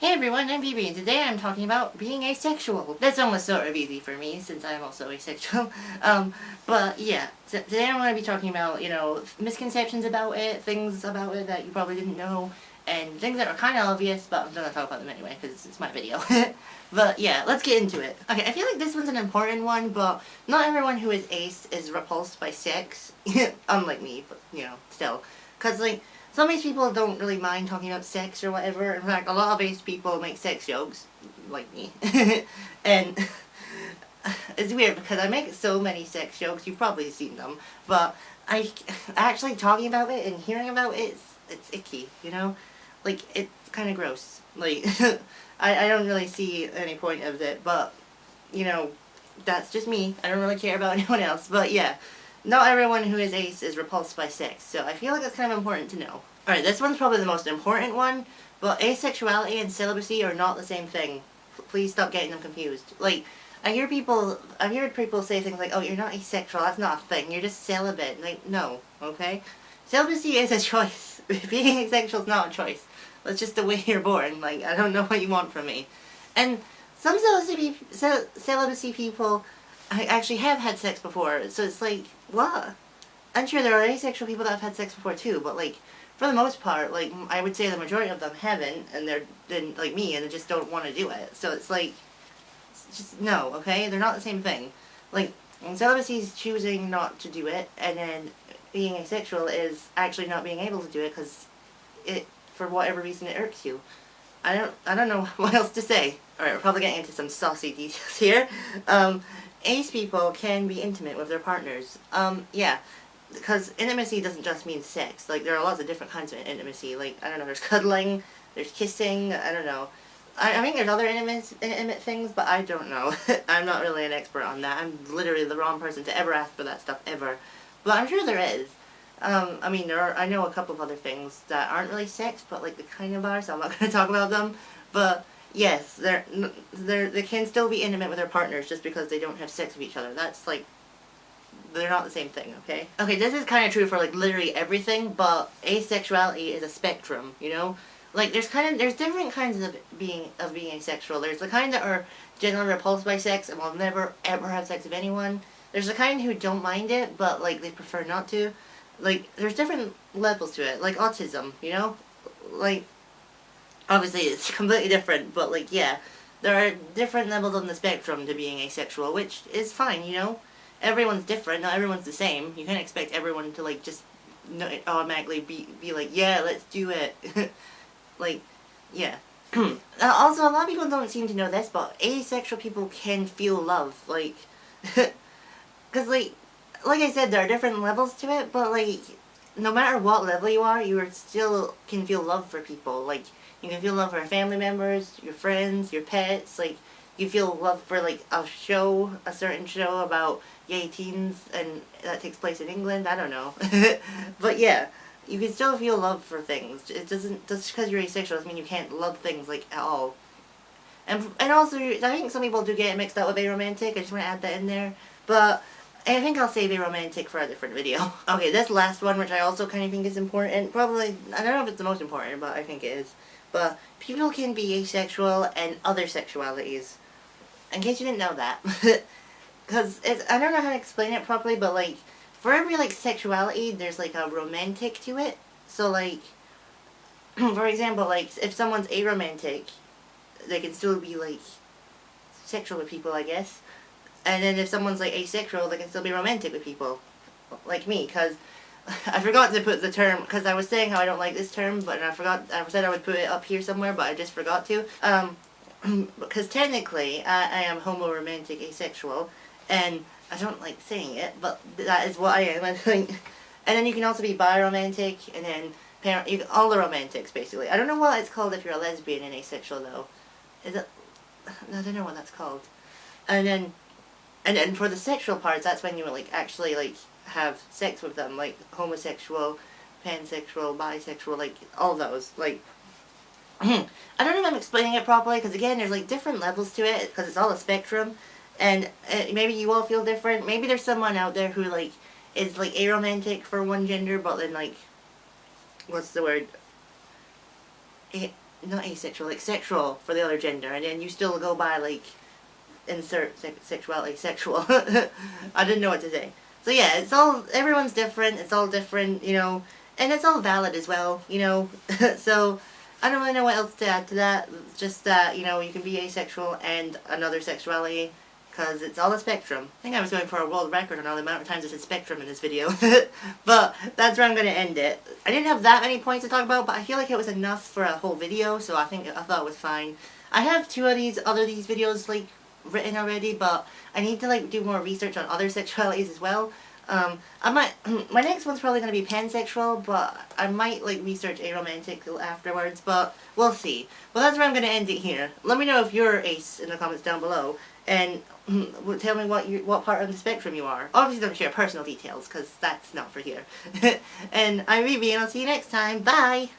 Hey everyone, I'm Bibi, and today I'm talking about being asexual. This one was sort of easy for me, since I'm also asexual. But yeah, today I'm going to be talking about, misconceptions about it, things about it that you probably didn't know, and things that are kind of obvious, but I'm going to talk about them anyway, because it's my video. But yeah, let's get into it. Okay, I feel like this one's an important one, but not everyone who is ace is repulsed by sex. Unlike me, but, still. Because, some ace people don't really mind talking about sex or whatever. In fact, a lot of ace people make sex jokes, like me. And it's weird because I make so many sex jokes, you've probably seen them, but I actually talking about it and hearing about it, it's icky, you know? Like, it's kind of gross. Like, I don't really see any point of it, but, that's just me. I don't really care about anyone else, but yeah. Not everyone who is ace is repulsed by sex, so I feel like that's kind of important to know. Alright, this one's probably the most important one, but asexuality and celibacy are not the same thing. Please stop getting them confused. Like, I've heard people say things like, oh, you're not asexual, that's not a thing, you're just celibate. Like, no, okay? Celibacy is a choice. Being asexual is not a choice. That's just the way you're born. Like, I don't know what you want from me. And some celibacy people I actually have had sex before, so it's like, what? I'm sure there are asexual people that have had sex before too, but like, for the most part, like, I would say the majority of them haven't, and they're like me, and they just don't want to do it. So it's like, it's just, no, okay? They're not the same thing. Like, celibacy is choosing not to do it, and then being asexual is actually not being able to do it because it, for whatever reason, it irks you. I don't know what else to say. Alright, we're probably getting into some saucy details here. Ace people can be intimate with their partners. Yeah. Because intimacy doesn't just mean sex. Like, there are lots of different kinds of intimacy. Like, I don't know, there's cuddling, there's kissing, I don't know. I think there's other intimate things, but I don't know. I'm not really an expert on that. I'm literally the wrong person to ever ask for that stuff, ever. But I'm sure there is. I mean, I know a couple of other things that aren't really sex, but like, they kind of are, so I'm not going to talk about them. But yes, they can still be intimate with their partners just because they don't have sex with each other. That's like, they're not the same thing, okay? Okay, this is kind of true for like literally everything, but asexuality is a spectrum, you know? Like, there's different kinds of being asexual. There's the kind that are generally repulsed by sex and will never ever have sex with anyone. There's the kind who don't mind it, but like they prefer not to. Like, there's different levels to it, like autism, you know? Like, obviously it's completely different, but like, yeah, there are different levels on the spectrum to being asexual, which is fine, you know? Everyone's different, not everyone's the same. You can't expect everyone to like just automatically be like, yeah, let's do it. Like, yeah. Also, a lot of people don't seem to know this, but asexual people can feel love, like, because like I said, there are different levels to it, but like, no matter what level you are, you still can feel love for people. Like, you can feel love for family members, your friends, your pets. Like, you feel love for like a certain show about gay teens, and that takes place in England. I don't know, but yeah, you can still feel love for things. It doesn't just because you're asexual doesn't mean you can't love things like at all. And also, I think some people do get it mixed up with aromantic. I just want to add that in there, but I think I'll save aromantic for a different video. Okay, this last one, which I also kind of think is important, probably, I don't know if it's the most important, but I think it is. But people can be asexual and other sexualities. In case you didn't know that. Because I don't know how to explain it properly, but like, for every like sexuality, there's like a romantic to it. So like, for example, like, if someone's aromantic, they can still be like sexual with people, I guess. And then if someone's like asexual, they can still be romantic with people, like me, because I forgot to put the term, because I was saying how I don't like this term, but I said I would put it up here somewhere, but I just forgot to. Because technically, I am homo-romantic asexual, and I don't like saying it, but that is what I am, I think. And then you can also be bi-romantic, and then all the romantics, basically. I don't know what it's called if you're a lesbian and asexual, though. Is it? I don't know what that's called. And then for the sexual parts, that's when you like actually like have sex with them, like homosexual, pansexual, bisexual, like all those. Like, I don't know if I'm explaining it properly, because again, there's like different levels to it, because it's all a spectrum, and maybe you all feel different. Maybe there's someone out there who like is like aromantic for one gender, but then like, what's the word? not asexual, like sexual for the other gender, and then you still go by like insert sexuality, sexual. I didn't know what to say. So yeah, it's all, everyone's different, it's all different, you know, and it's all valid as well, you know. So I don't really know what else to add to that, just that, you know, you can be asexual and another sexuality, because it's all a spectrum. I think I was going for a world record on all the amount of times I said spectrum in this video. But that's where I'm going to end it. I didn't have that many points to talk about, but I feel like it was enough for a whole video, so I thought it was fine. I have two of these videos like written already, but I need to like do more research on other sexualities as well. I might, my next one's probably going to be pansexual, but I might like research aromantic afterwards, but we'll see. Well, that's where I'm going to end it here. Let me know if you're ace in the comments down below, and tell me what part of the spectrum you are. Obviously don't share personal details, because that's not for here. And I'm Ruby, and I'll see you next time. Bye!